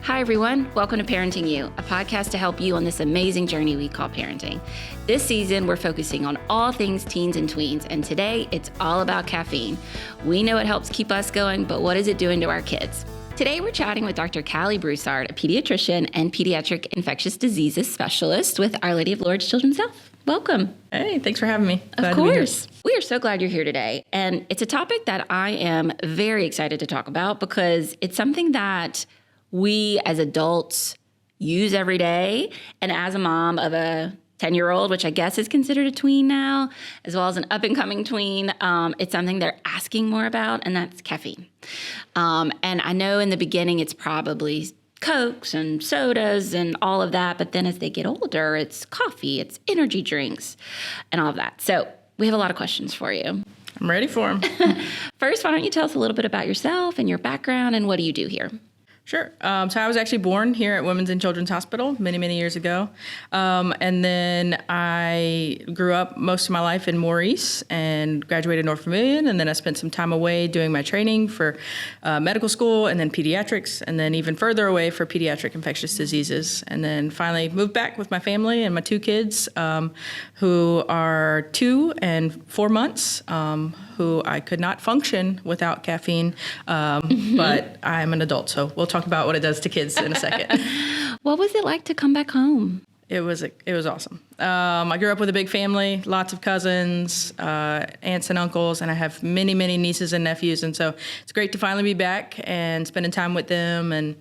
Hi, everyone. Welcome to ParentingU, a podcast to help you on this amazing journey we call parenting. This season, we're focusing on all things teens and tweens, and today it's all about caffeine. We know it helps keep us going, but what is it doing to our kids? Today, we're chatting with Dr. Broussard, a pediatrician and pediatric infectious diseases specialist with Our Lady of Lourdes Children's Health. Welcome. Hey, thanks for having me. Of course. We are so glad you're here today. And it's a topic that I am very excited to talk about because it's something that we as adults use every day. And as a mom of a 10-year-old, which I guess is considered a tween now, as well as an up-and-coming tween, it's something they're asking more about, and that's caffeine. And I know in the beginning it's probably Cokes and sodas and all of that, but then as they get older, it's coffee, it's energy drinks, and all of that. So we have a lot of questions for you. I'm ready for them. First, why don't you tell us a little bit about yourself and your background and what do you do here? Sure. So I was actually born here at Women's and Children's Hospital many, many years ago. And then I grew up most of my life in Maurice and graduated North Vermilion. And then I spent some time away doing my training for medical school and then pediatrics, and then even further away for pediatric infectious diseases. And then finally moved back with my family and my two kids, who are 2 and 4 months, who I could not function without caffeine, but I'm an adult, so we'll talk about what it does to kids in a second. What was it like to come back home? It was awesome. I grew up with a big family, lots of cousins, aunts and uncles, and I have many, many nieces and nephews, and so it's great to finally be back and spending time with them and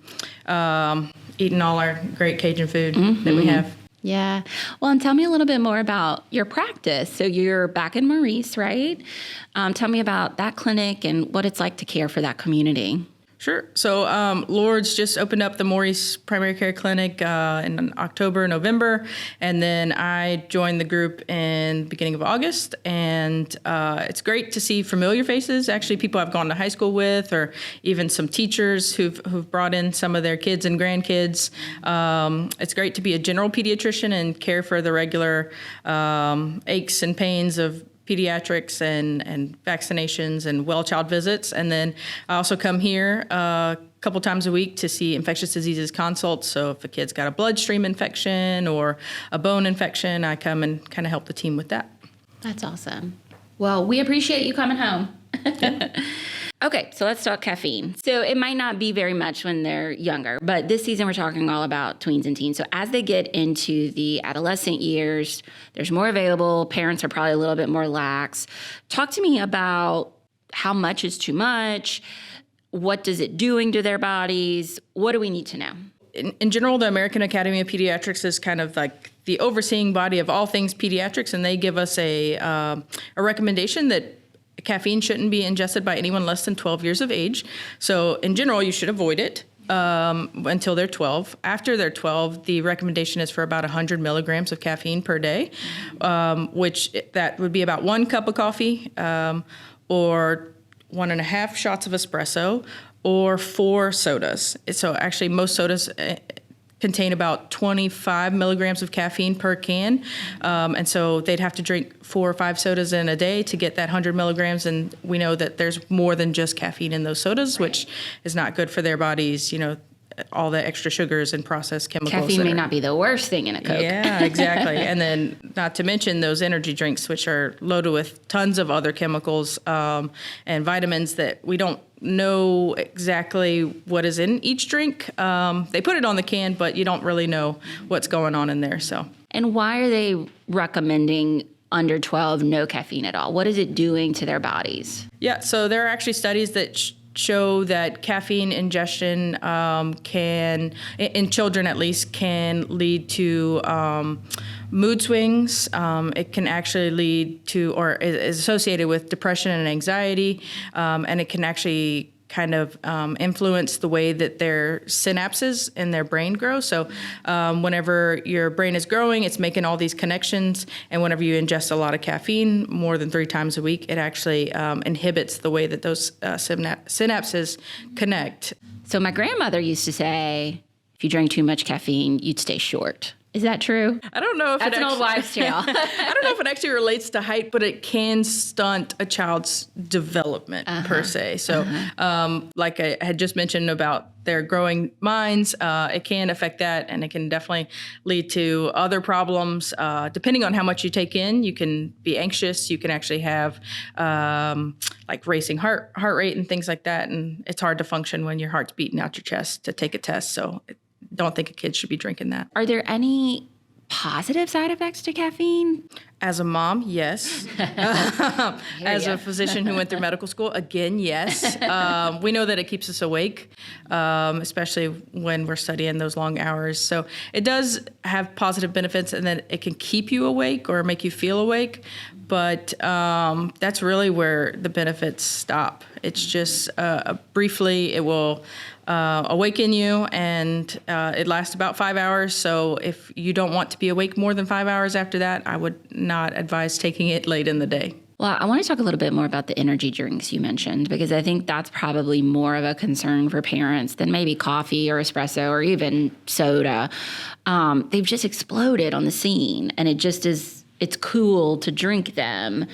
eating all our great Cajun food that we have. Yeah. Well, and tell me a little bit more about your practice. So you're back in Maurice, right? Tell me about that clinic and what it's like to care for that community. Sure. So Lourdes just opened up the Maurice Primary Care Clinic in October, November, and then I joined the group in the beginning of August, and it's great to see familiar faces, actually people I've gone to high school with, or even some teachers who've brought in some of their kids and grandkids. It's great to be a general pediatrician and care for the regular aches and pains of pediatrics and vaccinations and well child visits. And then I also come here a couple times a week to see infectious diseases consults. So if a kid's got a bloodstream infection or a bone infection, I come and kind of help the team with that. That's awesome. Well, we appreciate you coming home. Okay, so let's talk caffeine. So it might not be very much when they're younger, but this season we're talking all about tweens and teens. So as they get into the adolescent years, there's more available. Parents are probably a little bit more lax. Talk to me about how much is too much. What is it doing to their bodies? What do we need to know? In general, the American Academy of Pediatrics is kind of like the overseeing body of all things pediatrics, and they give us a recommendation that caffeine shouldn't be ingested by anyone less than 12 years of age. So in general, you should avoid it until they're 12. After they're 12, the recommendation is for about 100 milligrams of caffeine per day, which that would be about 1 cup of coffee or 1.5 shots of espresso or 4 sodas. So actually most sodas contain about 25 milligrams of caffeine per can. And so they'd have to drink 4 or 5 sodas in a day to get that 100 milligrams. And we know that there's more than just caffeine in those sodas, which is not good for their bodies, all the extra sugars and processed chemicals. Caffeine may not be the worst thing in a Coke. Yeah, exactly. And then not to mention those energy drinks, which are loaded with tons of other chemicals and vitamins that we don't know exactly what is in each drink. They put it on the can, but you don't really know what's going on in there. So. And why are they recommending under 12 no caffeine at all? What is it doing to their bodies? Yeah, so there are actually studies that show that caffeine ingestion can, in children at least, can lead to mood swings. It can actually lead to, or is associated with depression and anxiety, and it can actually kind of influence the way that their synapses in their brain grow. So whenever your brain is growing, it's making all these connections. And whenever you ingest a lot of caffeine, more than 3 times a week, it actually inhibits the way that those synapses connect. So my grandmother used to say, if you drank too much caffeine, you'd stay short. Is that true? I don't know if That's an old wives' tale. I don't know if it actually relates to height, but it can stunt a child's development per se. So, like I had just mentioned about their growing minds, it can affect that, and it can definitely lead to other problems. Depending on how much you take in, you can be anxious. You can actually have like racing heart rate and things like that, and it's hard to function when your heart's beating out your chest to take a test. So, don't think a kid should be drinking that. Are there any positive side effects to caffeine? As a mom, yes. As a physician who went through medical school, again, yes. We know that it keeps us awake, especially when we're studying those long hours. So it does have positive benefits, and that it can keep you awake or make you feel awake. But that's really where the benefits stop. It's just briefly, it will awaken you, and it lasts about 5 hours. So if you don't want to be awake more than 5 hours after that, I would not advise taking it late in the day. Well, I want to talk a little bit more about the energy drinks you mentioned, because I think that's probably more of a concern for parents than maybe coffee or espresso or even soda. They've just exploded on the scene, and it just is, it's cool to drink them.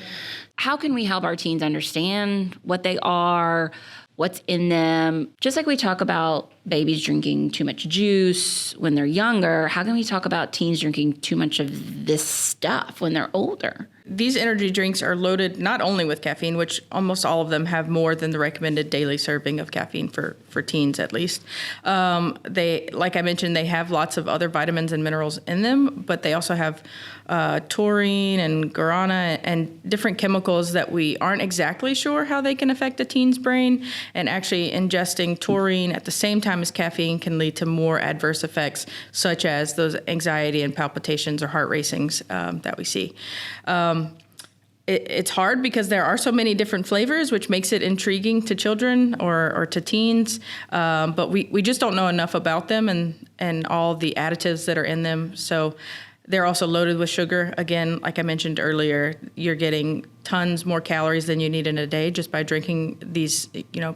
How can we help our teens understand what they are, what's in them? Just like we talk about babies drinking too much juice when they're younger, how can we talk about teens drinking too much of this stuff when they're older? These energy drinks are loaded not only with caffeine, which almost all of them have more than the recommended daily serving of caffeine for teens at least. They, like I mentioned, they have lots of other vitamins and minerals in them, but they also have taurine and guarana and different chemicals that we aren't exactly sure how they can affect a teen's brain. And actually ingesting taurine at the same time as caffeine can lead to more adverse effects, such as those anxiety and palpitations or heart racings that we see. It's hard because there are so many different flavors, which makes it intriguing to children or to teens. But we just don't know enough about them and all the additives that are in them. So they're also loaded with sugar. Again, like I mentioned earlier, you're getting tons more calories than you need in a day just by drinking these,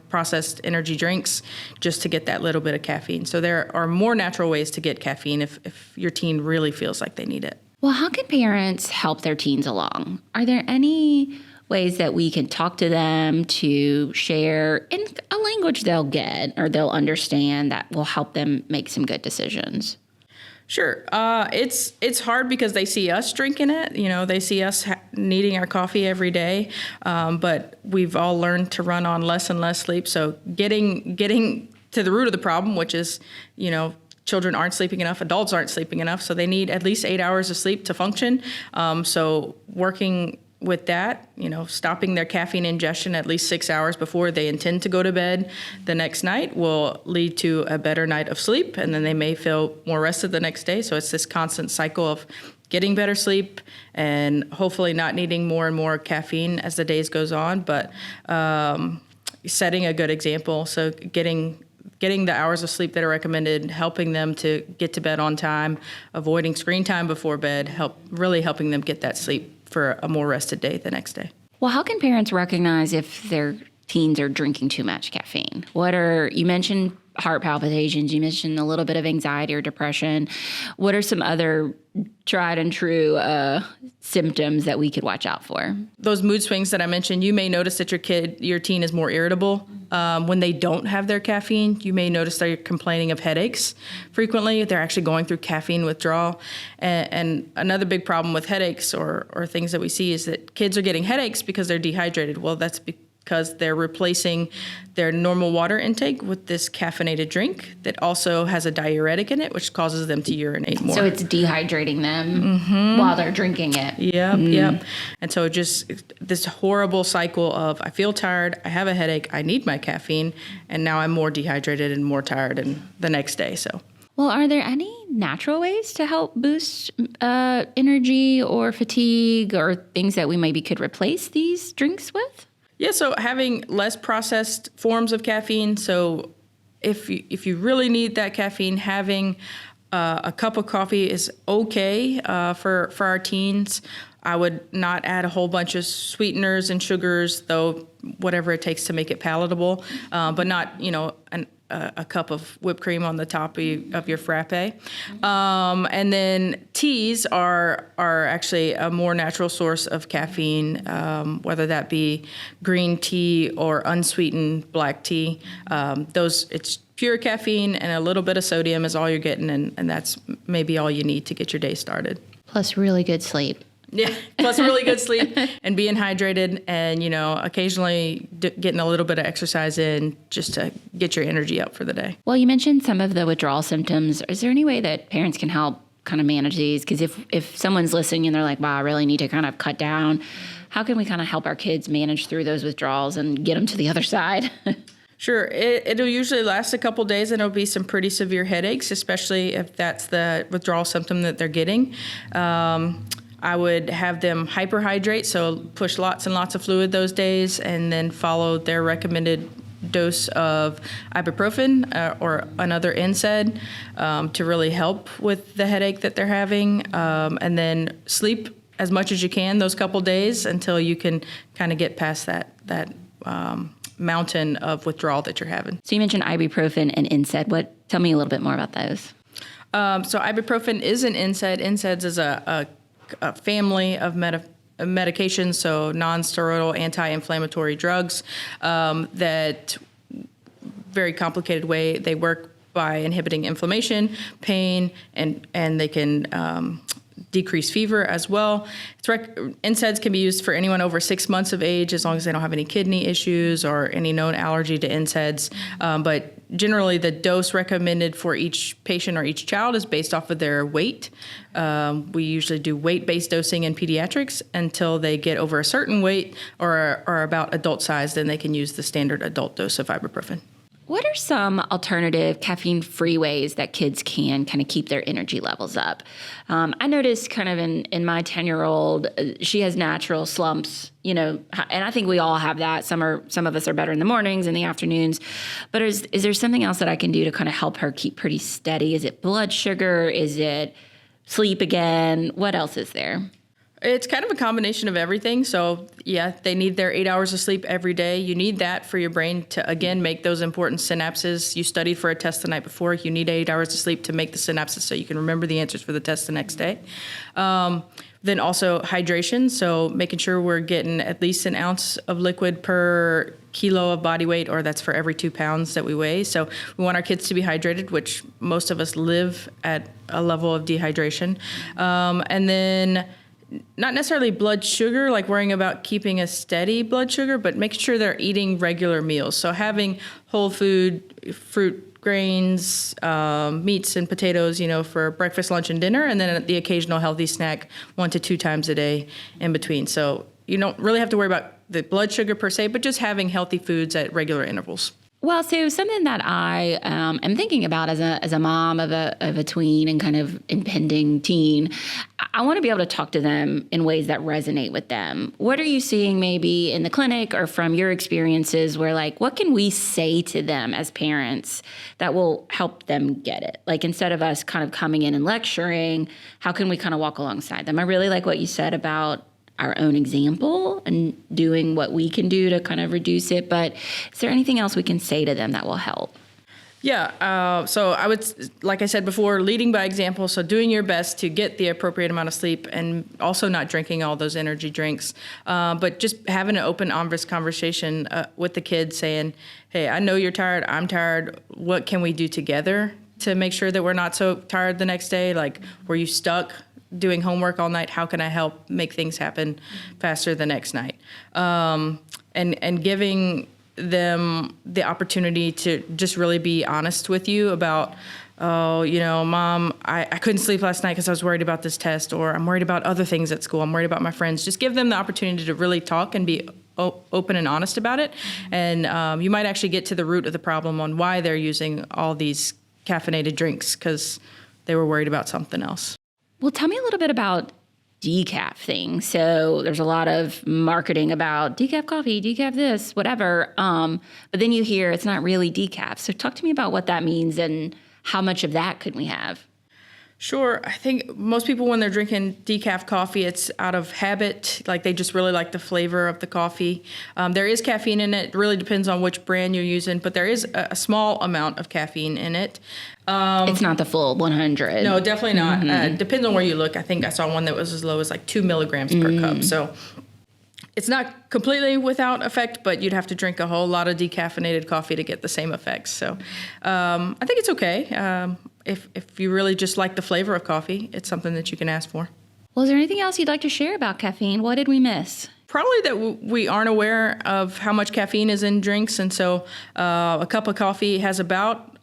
processed energy drinks just to get that little bit of caffeine. So there are more natural ways to get caffeine if your teen really feels like they need it. Well, how can parents help their teens along? Are there any ways that we can talk to them to share in a language they'll get or they'll understand that will help them make some good decisions? Sure. It's hard because they see us drinking it. They see us needing our coffee every day. But we've all learned to run on less and less sleep. So getting to the root of the problem, which is, children aren't sleeping enough, adults aren't sleeping enough, so they need at least 8 hours of sleep to function. So working with that, stopping their caffeine ingestion at least 6 hours before they intend to go to bed the next night will lead to a better night of sleep, and then they may feel more rested the next day. So it's this constant cycle of getting better sleep and hopefully not needing more and more caffeine as the days goes on, but setting a good example. So getting the hours of sleep that are recommended, helping them to get to bed on time, avoiding screen time before bed, really helping them get that sleep for a more rested day the next day. Well, how can parents recognize if their teens are drinking too much caffeine? You mentioned heart palpitations, you mentioned a little bit of anxiety or depression. What are some other tried and true symptoms that we could watch out for? Those mood swings that I mentioned, you may notice that your teen is more irritable. When they don't have their caffeine, you may notice they're complaining of headaches frequently. They're actually going through caffeine withdrawal. And another big problem with headaches or things that we see is that kids are getting headaches because they're dehydrated. Well, that's because they're replacing their normal water intake with this caffeinated drink that also has a diuretic in it, which causes them to urinate more. So it's dehydrating them while they're drinking it. Yep. And so just this horrible cycle of I feel tired, I have a headache, I need my caffeine, and now I'm more dehydrated and more tired the next day. So. Well, are there any natural ways to help boost energy or fatigue or things that we maybe could replace these drinks with? Yeah, so having less processed forms of caffeine. So if you really need that caffeine, having a cup of coffee is okay for our teens. I would not add a whole bunch of sweeteners and sugars, though whatever it takes to make it palatable, but not, a cup of whipped cream on the top of your frappe. And then teas are actually a more natural source of caffeine, whether that be green tea or unsweetened black tea. It's pure caffeine and a little bit of sodium is all you're getting, and that's maybe all you need to get your day started. Plus really good sleep. Yeah, plus really good sleep and being hydrated and, occasionally getting a little bit of exercise in just to get your energy up for the day. Well, you mentioned some of the withdrawal symptoms. Is there any way that parents can help kind of manage these? Because if someone's listening and they're like, wow, I really need to kind of cut down, how can we kind of help our kids manage through those withdrawals and get them to the other side? Sure. It'll usually last a couple days, and it'll be some pretty severe headaches, especially if that's the withdrawal symptom that they're getting. I would have them hyperhydrate, so push lots and lots of fluid those days, and then follow their recommended dose of ibuprofen or another NSAID to really help with the headache that they're having, and then sleep as much as you can those couple days until you can kind of get past that mountain of withdrawal that you're having. So you mentioned ibuprofen and NSAID. Tell me a little bit more about those. So ibuprofen is an NSAID. NSAIDs is a family of medications, so non-steroidal anti-inflammatory drugs that very complicated way they work by inhibiting inflammation, pain, and they can decrease fever as well. NSAIDs can be used for anyone over 6 months of age as long as they don't have any kidney issues or any known allergy to NSAIDs. But generally, the dose recommended for each patient or each child is based off of their weight. We usually do weight-based dosing in pediatrics until they get over a certain weight or are about adult size, then they can use the standard adult dose of ibuprofen. What are some alternative caffeine-free ways that kids can kind of keep their energy levels up? I noticed kind of in my 10-year-old, she has natural slumps, and I think we all have that. Some of us are better in the mornings and the afternoons. But is there something else that I can do to kind of help her keep pretty steady? Is it blood sugar? Is it sleep again? What else is there? It's kind of a combination of everything. So, yeah, they need their 8 hours of sleep every day. You need that for your brain to, again, make those important synapses. You studied for a test the night before. You need 8 hours of sleep to make the synapses so you can remember the answers for the test the next day. Then also hydration. So making sure we're getting at least an ounce of liquid per kilo of body weight, or that's for every 2 pounds that we weigh. So we want our kids to be hydrated, which most of us live at a level of dehydration. And then not necessarily blood sugar, like worrying about keeping a steady blood sugar, but making sure they're eating regular meals. So having whole food, fruit, grains, meats and potatoes, for breakfast, lunch, and dinner, and then the occasional healthy snack 1 to 2 times a day in between. So you don't really have to worry about the blood sugar per se, but just having healthy foods at regular intervals. Well, so something that I am thinking about as a mom of a tween and kind of impending teen, I want to be able to talk to them in ways that resonate with them. What are you seeing maybe in the clinic or from your experiences where, like, what can we say to them as parents that will help them get it? Like, instead of us kind of coming in and lecturing, how can we kind of walk alongside them? I really like what you said about our own example and doing what we can do to kind of reduce it. But is there anything else we can say to them that will help? Yeah. So I would, like I said before, leading by example. So doing your best to get the appropriate amount of sleep and also not drinking all those energy drinks. But just having an open, honest conversation with the kids saying, hey, I know you're tired. I'm tired. What can we do together to make sure that we're not so tired the next day? Like, were you stuck doing homework all night? How can I help make things happen faster the next night? And giving them the opportunity to just really be honest with you about, Mom, I couldn't sleep last night because I was worried about this test, or I'm worried about other things at school. I'm worried about my friends. Just give them the opportunity to really talk and be open and honest about it. And you might actually get to the root of the problem on why they're using all these caffeinated drinks, because they were worried about something else. Well, tell me a little bit about decaf things. So there's a lot of marketing about decaf coffee, decaf this, whatever. But then you hear it's not really decaf. So talk to me about what that means and how much of that could we have? Sure. I think most people, when they're drinking decaf coffee, it's out of habit. Like they just really like the flavor of the coffee. There is caffeine in it. It really depends on which brand you're using, but there is a small amount of caffeine in it. It's not the full 100. No, definitely not. Depends on where you look. I think I saw one that was as low as like 2 milligrams per cup. So it's not completely without effect, but you'd have to drink a whole lot of decaffeinated coffee to get the same effects. So I think it's okay. If you really just like the flavor of coffee, it's something that you can ask for. Well, is there anything else you'd like to share about caffeine? What did we miss? Probably that we aren't aware of how much caffeine is in drinks. And so a cup of coffee has about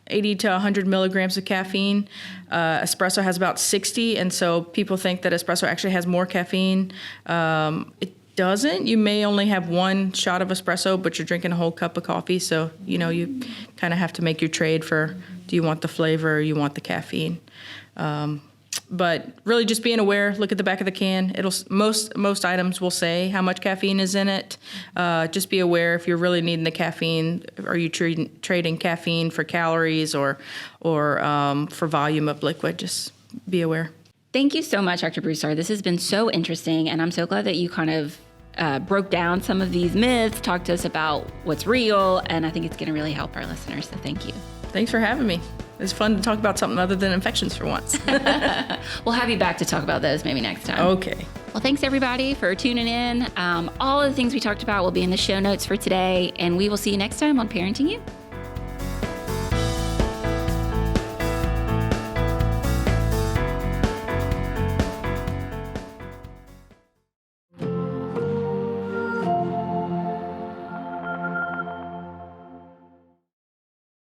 80 to 100 milligrams of caffeine. Espresso has about 60. And so people think that espresso actually has more caffeine. It doesn't. You may only have one shot of espresso, but you're drinking a whole cup of coffee. So, you kind of have to make your trade for, do you want the flavor or you want the caffeine? But really just being aware, look at the back of the can. Most items will say how much caffeine is in it. Just be aware if you're really needing the caffeine. Are you trading caffeine for calories or for volume of liquid? Just be aware. Thank you so much, Dr. Broussard. This has been so interesting, and I'm so glad that you kind of broke down some of these myths, talked to us about what's real, and I think it's going to really help our listeners, so thank you. Thanks for having me. It's fun to talk about something other than infections for once. We'll have you back to talk about those maybe next time. Okay. Well, thanks everybody for tuning in. All of the things we talked about will be in the show notes for today, and we will see you next time on Parenting You.